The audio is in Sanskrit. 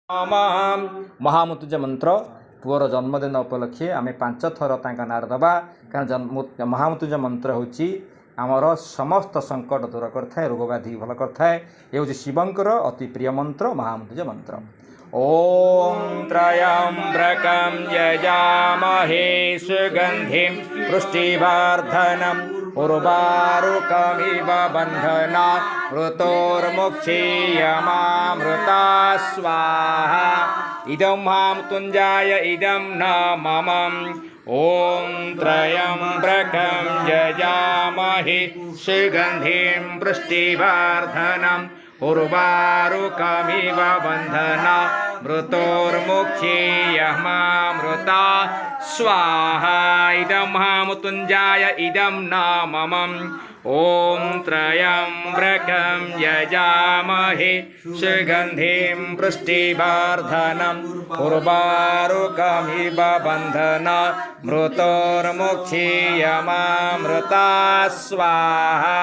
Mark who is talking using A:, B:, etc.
A: महामृत्युंजय मंत्र पुअर जन्मदिन उपलक्षे आम 5 थर ना दबा कारण महामृत्युंजय मंत्र हूँ आमर समस्त संकट दूर करए रोग व्याधि भल करए ये हूँ शिवंकर अति प्रिय मंत्र महामृत्युंजय मंत्र। ओम त्र्यंबकं यजामहे सुगंधिं पुष्टिवर्धनम् उर्वारुकमिव बन्धनात् मृतोर्मुक्षीयमामृता स्वाहा। इदं महामृत्युंजय इदं न मम। ओम त्र्यंबकं यजामहे सुगंधिं पुष्टिवर्धनम् उर्वारुकमिव बन्धनात् मृतोर्मुक्षीयमामृता स्वाहा। इदं महामृत्युंजय इदं न मम। ओम त्र्यंबकं यजामहे सुगंधिं पुष्टिवर्धनम् उर्वारुकमिव बन्धनात् मृतोर्मुक्षीयमामृता स्वाहा।